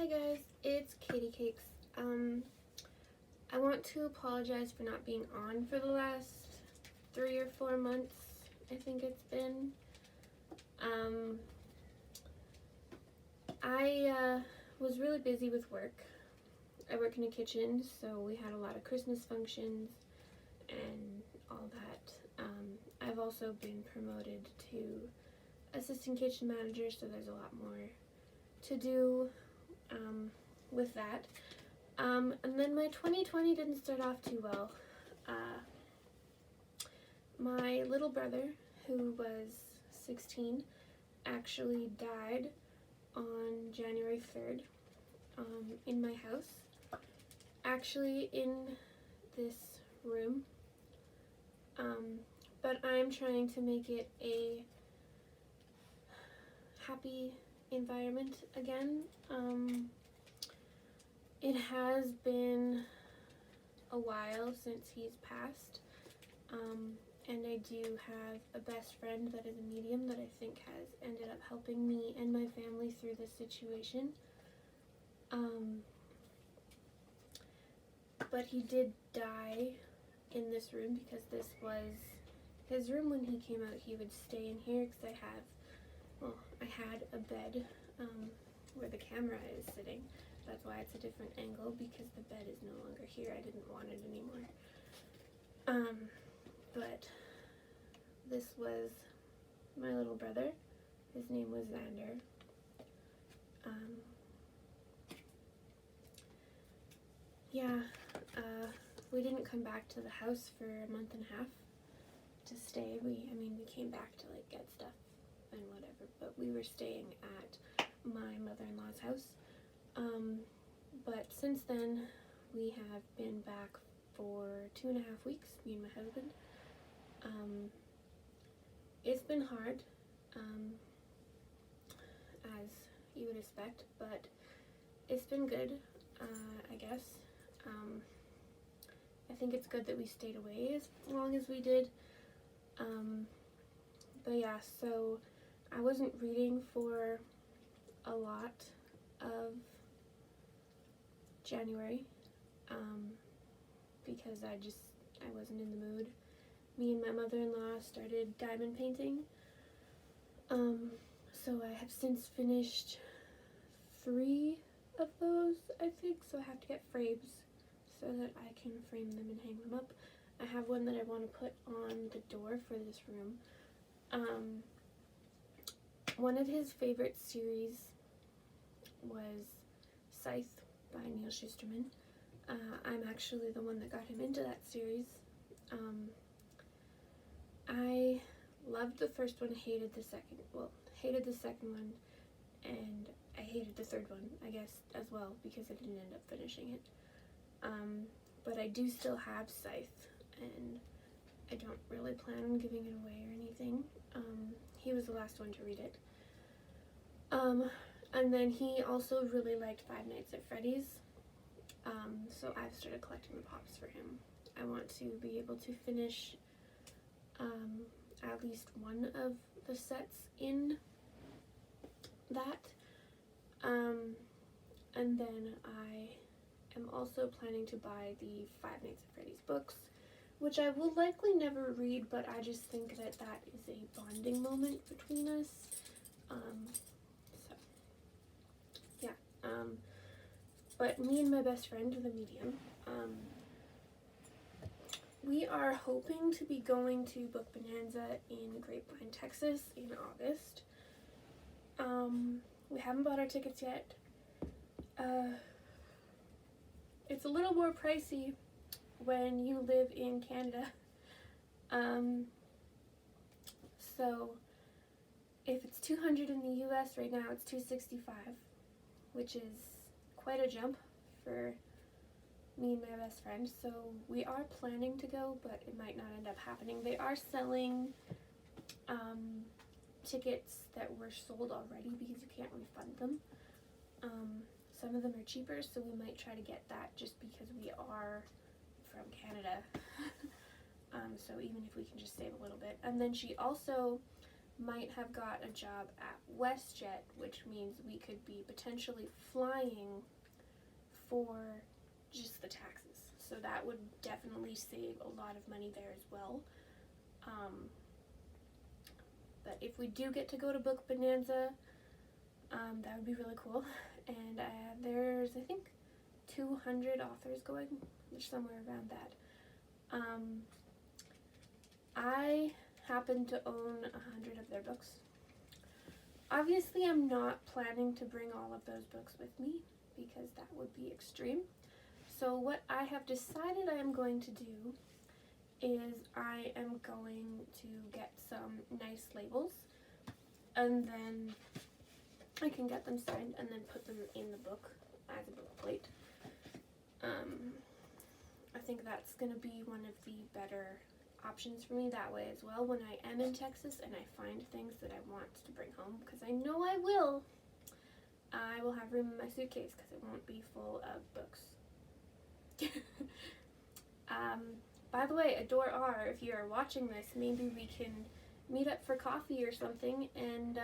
Hi guys, it's Katie Cakes. I want to apologize for not being on for the last 3 or 4 months, I think it's been. I was really busy with work. I work in a kitchen, so we had a lot of Christmas functions and all that. I've also been promoted to assistant kitchen manager, so there's a lot more to do with that. And then my 2020 didn't start off too well. My little brother, who was 16, actually died on January 3rd in my house. Actually in this room. But I'm trying to make it a happy environment again. It has been a while since he's passed, and I do have a best friend that is a medium that I think has ended up helping me and my family through this situation. But he did die in this room because this was his room when he came out. He would stay in here because I had a bed where the camera is sitting. That's why it's a different angle, because the bed is no longer here. I didn't want it anymore. But this was my little brother. His name was Xander. We didn't come back to the house for a month and a half to stay. We came back to like get stuff and whatever, but we were staying at my mother-in-law's house. But since then, we have been back for 2.5 weeks, me and my husband. It's been hard, as you would expect, but it's been good, I guess. I think it's good that we stayed away as long as we did. But yeah, so I wasn't reading for a lot of January, because I wasn't in the mood. Me and my mother-in-law started diamond painting, so I have since finished 3 of those, I think, so I have to get frames so that I can frame them and hang them up. I have one that I want to put on the door for this room. One of his favorite series was Scythe by Neal Shusterman. I'm actually the one that got him into that series. I loved the first one, hated the second one, and I hated the third one, I guess, as well, because I didn't end up finishing it. But I do still have Scythe, and I don't really plan on giving it away or anything. He was the last one to read it. And then he also really liked Five Nights at Freddy's, so I've started collecting the pops for him. I want to be able to finish at least one of the sets in that. And then I am also planning to buy the Five Nights at Freddy's books, which I will likely never read, but I just think that that is a bonding moment between us. But me and my best friend, the medium, we are hoping to be going to Book Bonanza in Grapevine, Texas in August. We haven't bought our tickets yet. It's a little more pricey when you live in Canada. So if it's $200 in the US right now, it's $265, which is quite a jump for me and my best friend. So we are planning to go, but it might not end up happening. They are selling tickets that were sold already because you can't refund them. Some of them are cheaper, so we might try to get that just because we are from Canada. So even if we can just save a little bit. And then she also might have got a job at WestJet, which means we could be potentially flying for just the taxes. So that would definitely save a lot of money there as well. But if we do get to go to Book Bonanza, that would be really cool. And there's, I think, 200 authors going, or somewhere around that. I happen to own 100 of their books. Obviously, I'm not planning to bring all of those books with me because that would be extreme. So what I have decided I am going to do is I am going to get some nice labels, and then I can get them signed and then put them in the book as a book plate. I think that's going to be one of the better options for me that way as well when I am in Texas and I find things that I want to bring home, because I know I will have room in my suitcase because it won't be full of books. By the way, Adore R, if you are watching this, maybe we can meet up for coffee or something and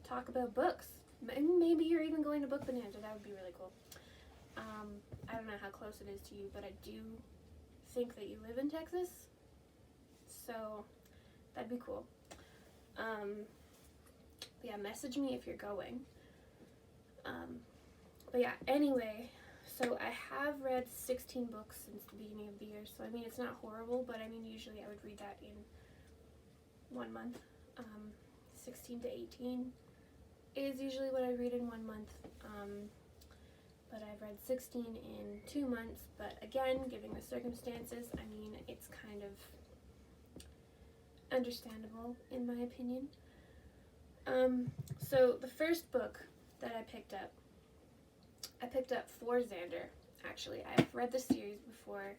talk about books. Maybe you're even going to Book Bonanza. That would be really cool. I don't know how close it is to you, but I do think that you live in Texas, so that'd be cool. Yeah, message me if you're going. But yeah, anyway, so I have read 16 books since the beginning of the year, so I mean, it's not horrible, but I mean, usually I would read that in 1 month. 16 to 18 is usually what I read in 1 month. But I've read 16 in 2 months, but again, given the circumstances, I mean, it's kind of understandable in my opinion. So the first book that I picked up for Xander, actually. I've read the series before,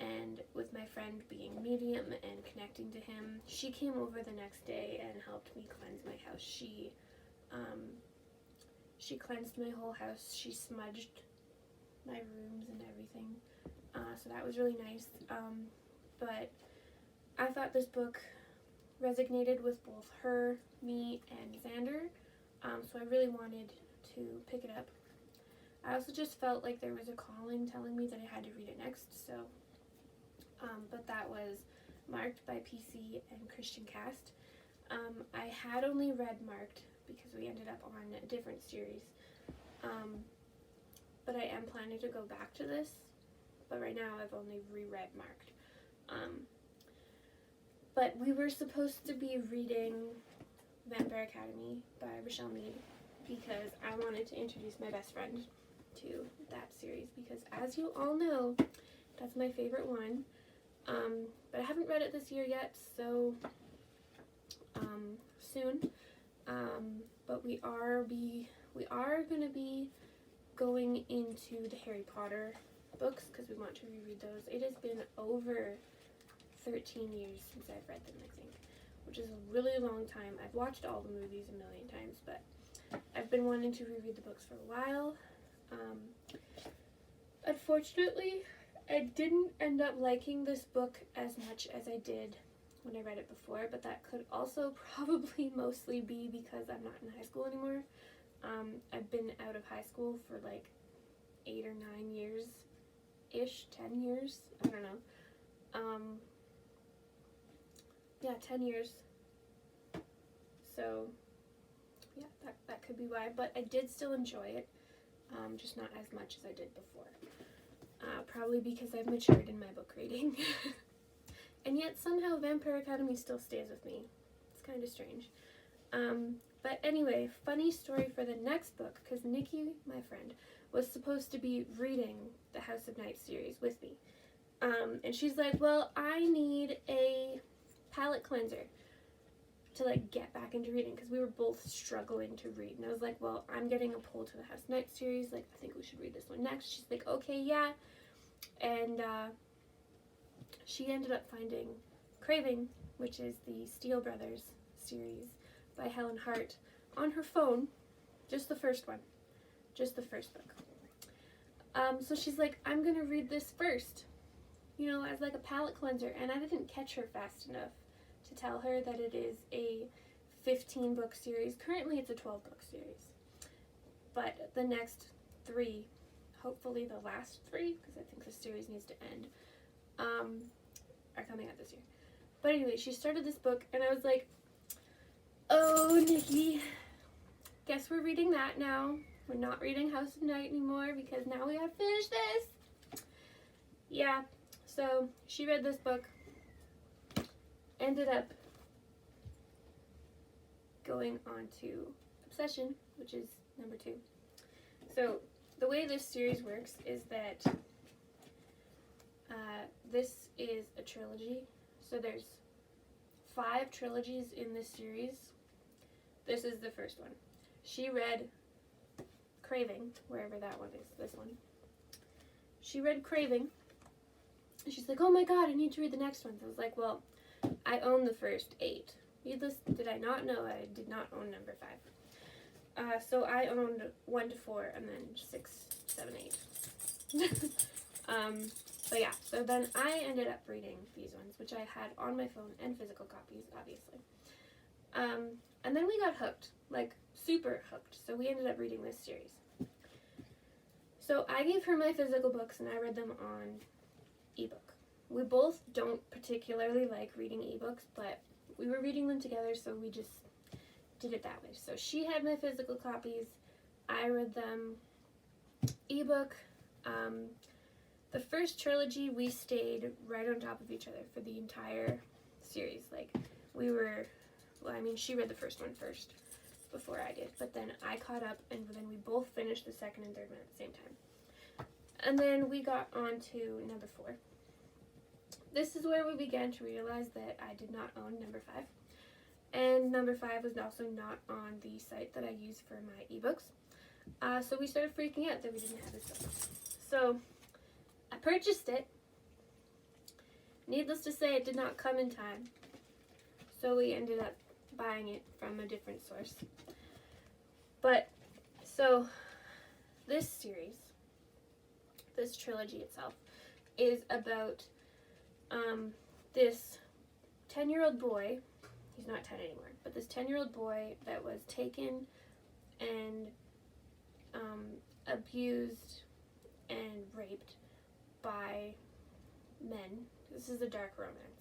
and with my friend being medium and connecting to him, she came over the next day and helped me cleanse my house. She cleansed my whole house. She smudged my rooms and everything. So that was really nice. But I thought this book resonated with both her, me, and Xander. So I really wanted to pick it up. I also just felt like there was a calling telling me that I had to read it next. So, but that was Marked by PC and Christian Cast. I had only read Marked because we ended up on a different series. But I am planning to go back to this. But right now I've only reread Marked. But we were supposed to be reading Vampire Academy by Rochelle Mead because I wanted to introduce my best friend to that series because, as you all know, that's my favorite one. But I haven't read it this year yet, so soon. But we are going to be going into the Harry Potter books because we want to reread those. It has been over 13 years since I've read them, I think, which is a really long time. I've watched all the movies a million times, but I've been wanting to reread the books for a while. Unfortunately, I didn't end up liking this book as much as I did when I read it before, but that could also probably mostly be because I'm not in high school anymore. I've been out of high school for like 8 or 9 years-ish, 10 years, I don't know. Yeah, 10 years. So, yeah, that could be why, but I did still enjoy it, just not as much as I did before. Probably because I've matured in my book reading. And yet somehow Vampire Academy still stays with me. It's kind of strange. But anyway, funny story for the next book, because Nikki, my friend, was supposed to be reading the House of Night series with me. And she's like, well, I need a palette cleanser to like get back into reading because we were both struggling to read. And I was like, well, I'm getting a pull to the House of Night series. Like, I think we should read this one next. She's like, okay, yeah. And she ended up finding Craving, which is the Steele Brothers series by Helen Hart, on her phone. Just the first one. Just the first book. So she's like, I'm going to read this first, you know, as like a palette cleanser. And I didn't catch her fast enough to tell her that it is a 15-book series. Currently it's a 12-book series. But the next 3, hopefully the last 3, because I think the series needs to end, are coming out this year. But anyway, she started this book, and I was like, oh, Nikki, guess we're reading that now. We're not reading House of Night anymore, because now we gotta finish this. Yeah, so she read this book, ended up going on to Obsession, which is number 2. So the way this series works is that this is a trilogy. So there's 5 trilogies in this series. This is the first one. She read Craving, wherever that one is, this one. She read Craving, and she's like, oh my god, I need to read the next one. So I was like, well, I own the first 8. Needless, did I not know I did not own number 5. So I owned 1 to 4, and then 6, 7, 8. But yeah, so then I ended up reading these ones, which I had on my phone and physical copies, obviously. And then we got hooked, like super hooked. So we ended up reading this series. So I gave her my physical books, and I read them on ebook. We both don't particularly like reading ebooks, but we were reading them together, so we just did it that way. So she had my physical copies, I read them ebook. The first trilogy, we stayed right on top of each other for the entire series. Like, we were, well, I mean, she read the first one first before I did, but then I caught up, and then we both finished the second and third one at the same time. And then we got on to number 4. This is where we began to realize that I did not own number 5. And number 5 was also not on the site that I use for my ebooks. So we started freaking out that we didn't have this book. So I purchased it. Needless to say, it did not come in time. So we ended up buying it from a different source. But, so, this series, this trilogy itself, is about this 10-year-old boy. He's not 10 anymore, but this 10-year-old boy that was taken and abused and raped by men. This is a dark romance.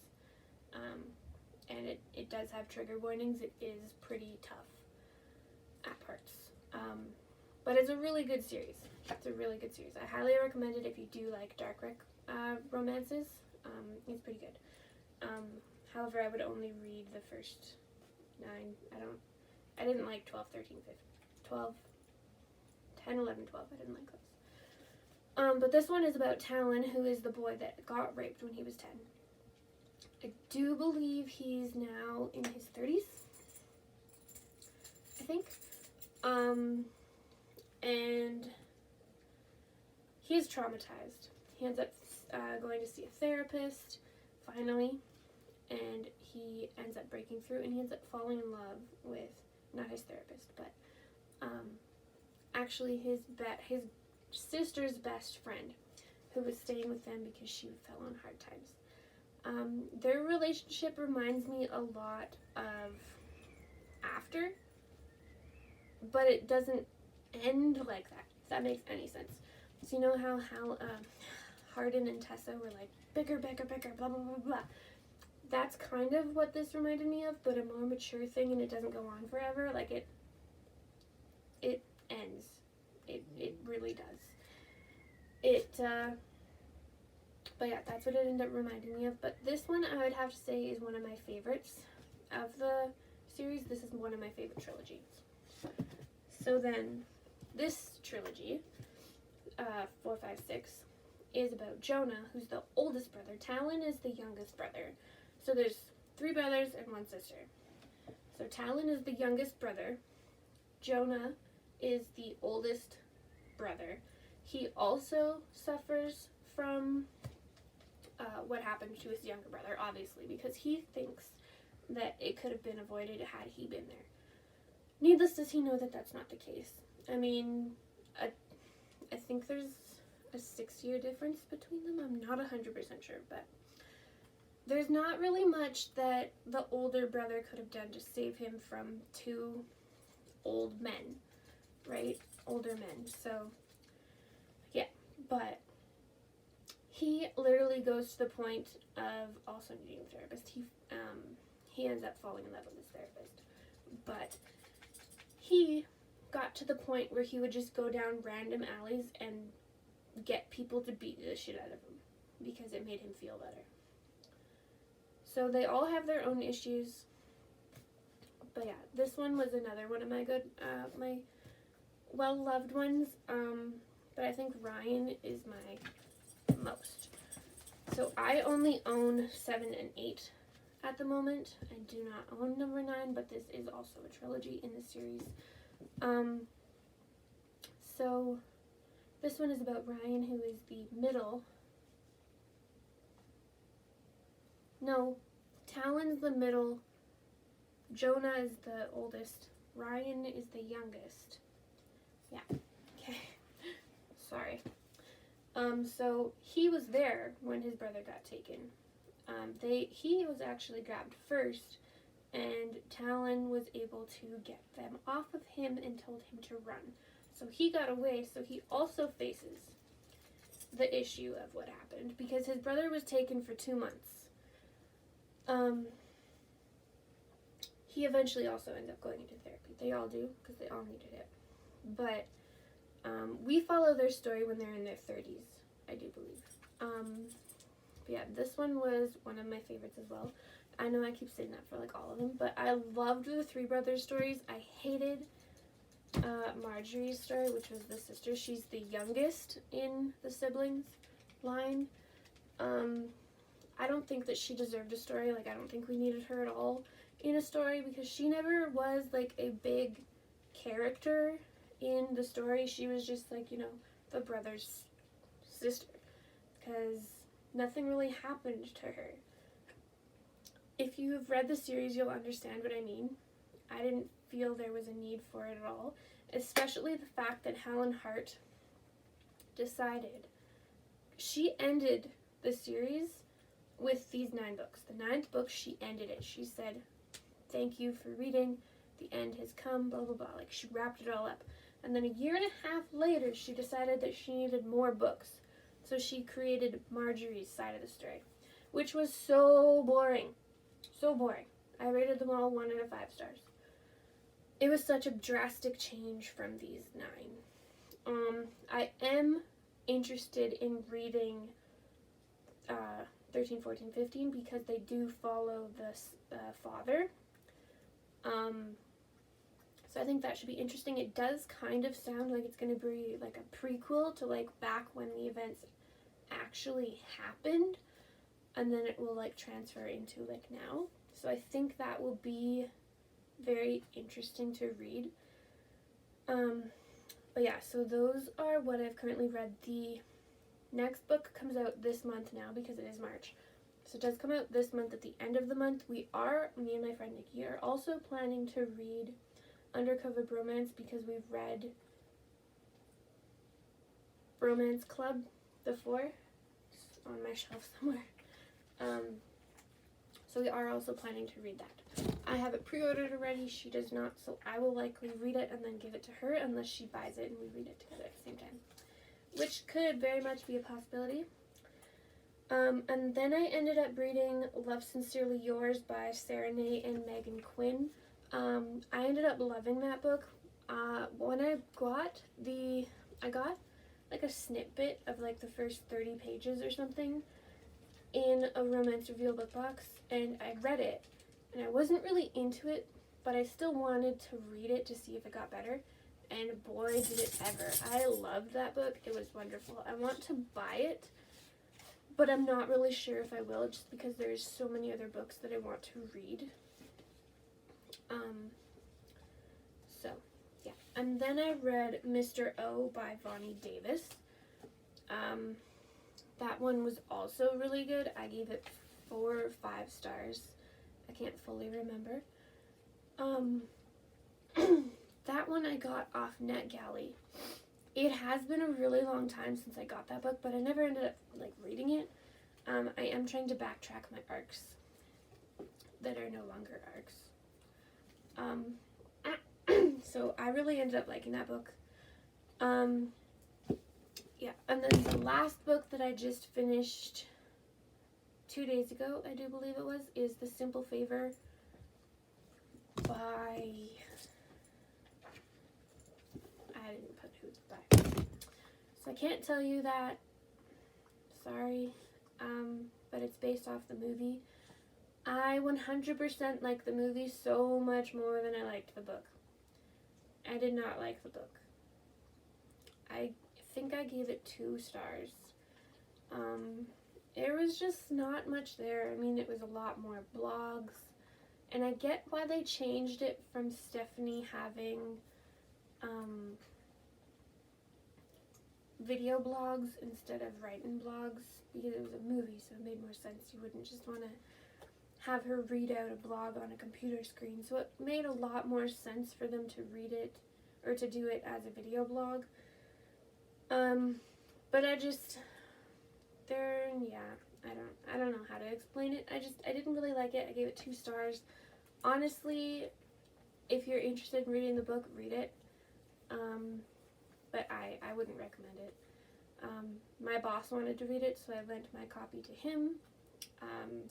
And it does have trigger warnings. It is pretty tough at parts. But it's a really good series. It's a really good series. I highly recommend it if you do like dark romances. It's pretty good. However, I would only read the first 9. I didn't like 12, 13, 15, 12, 10, 11, 12. I didn't like those. But this one is about Talon, who is the boy that got raped when he was 10. I do believe he's now in his 30s, I think. And he's traumatized. He ends up going to see a therapist, finally, and he ends up breaking through, and he ends up falling in love with, not his therapist, but actually his sister's best friend, who was staying with them because she fell on hard times. Their relationship reminds me a lot of After, but it doesn't end like that, if that makes any sense. So you know how Hardin and Tessa were like, bigger, bigger, bigger, blah, blah, blah, blah. That's kind of what this reminded me of, but a more mature thing, and it doesn't go on forever. Like, it ends. It really does. But yeah, that's what it ended up reminding me of. But this one, I would have to say, is one of my favorites of the series. This is one of my favorite trilogies. So then, this trilogy, 4, 5, 6, is about Jonah, who's the oldest brother. Talon is the youngest brother. So there's 3 brothers and 1 sister. So Talon is the youngest brother. Jonah is the oldest brother. He also suffers from what happened to his younger brother, obviously, because he thinks that it could have been avoided had he been there. Needless does he know that that's not the case. I mean, I think there's a 6-year difference between them. I'm not 100% sure, but there's not really much that the older brother could have done to save him from two old men, right? Older men. So, yeah. But he literally goes to the point of also needing a therapist. He ends up falling in love with his therapist. But he got to the point where he would just go down random alleys and get people to beat the shit out of him because it made him feel better. So they all have their own issues. But yeah, this one was another one of my my well-loved ones. But I think Ryan is my most. So I only own 7 and 8 at the moment. I do not own number 9, but this is also a trilogy in the series. So this one is about Ryan, who is the middle. No, Talon's the middle. Jonah is the oldest. Ryan is the youngest. Yeah. Okay. Sorry. So he was there when his brother got taken. He was actually grabbed first, and Talon was able to get them off of him and told him to run. So he got away, so he also faces the issue of what happened, because his brother was taken for 2 months. He eventually also ended up going into therapy. They all do, because they all needed it. But we follow their story when they're in their 30s, I do believe. But yeah, this one was one of my favorites as well. I know I keep saying that for like all of them, but I loved the three brothers stories. I hated Marjorie's story, which was the sister. She's the youngest in the siblings line. I don't think that she deserved a story. Like, I don't think we needed her at all in a story, because she never was like a big character in the story. She was just like, you know, the brother's sister, because nothing really happened to her. If you've read the series, you'll understand what I mean. I didn't feel there was a need for it at all, especially the fact that Helen Hart decided, she ended the series with these 9 books. The 9th book, she ended it. She said, thank you for reading, the end has come, blah blah blah. Like, she wrapped it all up. And then 1.5 years later, she decided that she needed more books, so she created Marjorie's side of the story, which was so boring. So boring. I rated them all 1 out of 5 stars. It was such a drastic change from these 9. I am interested in reading 13, 14, 15, because they do follow the father. So I think that should be interesting. It does kind of sound like it's going to be like a prequel to like back when the events actually happened, and then it will like transfer into like now. So I think that will be very interesting to read. But yeah, so those are what I've currently read. The next book comes out this month now, because it is March. So it does come out this month at the end of the month. Me and my friend Nikki are also planning to read Undercover Bromance, because we've read Bromance Club before. It's on my shelf somewhere. So we are also planning to read that. I have it pre-ordered already. She does not, so I will likely read it and then give it to her, unless she buys it and we read it together at the same time, which could very much be a possibility. And then I ended up reading Love Sincerely Yours by Sarah Ney and Megan Quinn. I ended up loving that book. When I got like a snippet of like the first 30 pages or something in a Romance Reveal book box, and I read it, and I wasn't really into it, but I still wanted to read it to see if it got better, and boy did it ever. I loved that book. It was wonderful. I want to buy it, but I'm not really sure if I will, just because there's so many other books that I want to read. So yeah, and then I read Mr. O by Vonnie Davis. That one was also really good. I gave it 4 or 5 stars. I can't fully remember. That one I got off NetGalley. It has been a really long time since I got that book, but I never ended up like reading it. I am trying to backtrack my arcs that are no longer arcs. So I really ended up liking that book. Yeah, and then the last book that I just finished 2 days ago, I do believe it was, is The Simple Favor by, I didn't put who it's by, so I can't tell you that, sorry, but it's based off the movie. I 100% liked the movie so much more than I liked the book. I did not like the book. I think I gave it 2 stars. There was just not much there. I mean, it was a lot more blogs, and I get why they changed it from Stephanie having video blogs instead of writing blogs, because it was a movie, so it made more sense. You wouldn't just want to have her read out a blog on a computer screen, so it made a lot more sense for them to read it, or to do it as a video blog. But I don't know how to explain it. I didn't really like it. I gave it 2 stars. Honestly, if you're interested in reading the book, read it. But I wouldn't recommend it. My boss wanted to read it, so I lent my copy to him.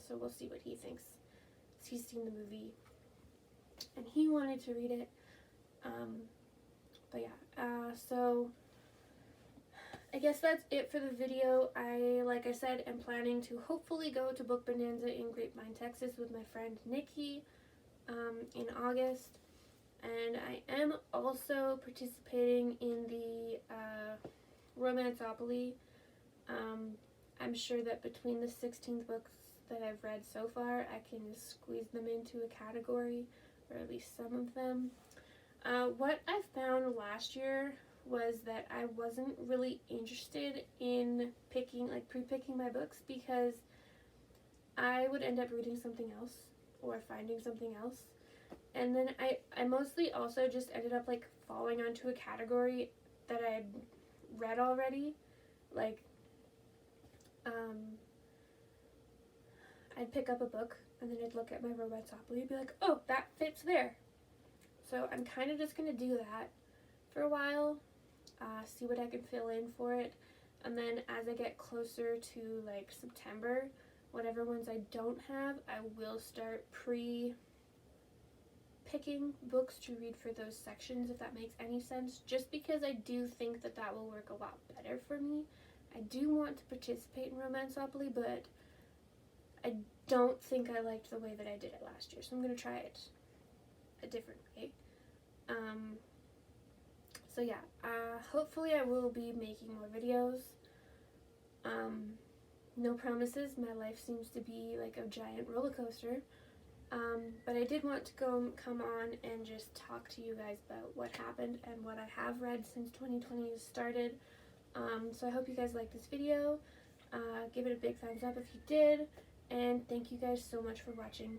So we'll see what he thinks. He's seen the movie, and he wanted to read it. But yeah, so I guess that's it for the video. Like I said, am planning to hopefully go to Book Bonanza in Grapevine, Texas with my friend Nikki in August. And I am also participating in the Romanceopoly. I'm sure that between the 16 books that I've read so far, I can squeeze them into a category, or at least some of them. What I found last year was that I wasn't really interested in pre-picking my books, because I would end up reading something else or finding something else. And then I mostly also just ended up like falling onto a category that I had read already. Like, I'd pick up a book and then I'd look at my Romanceopoly and be like, oh, that fits there. So I'm kind of just going to do that for a while, see what I can fill in for it. And then as I get closer to like September, whatever ones I don't have, I will start picking books to read for those sections, if that makes any sense, just because I do think that that will work a lot better for me. I do want to participate in Romanceopoly, but I don't think I liked the way that I did it last year, so I'm going to try it a different way. So yeah, hopefully I will be making more videos. No promises, my life seems to be like a giant roller coaster. But I did want to come on and just talk to you guys about what happened and what I have read since 2020 has started. So I hope you guys liked this video. Give it a big thumbs up if you did, and thank you guys so much for watching.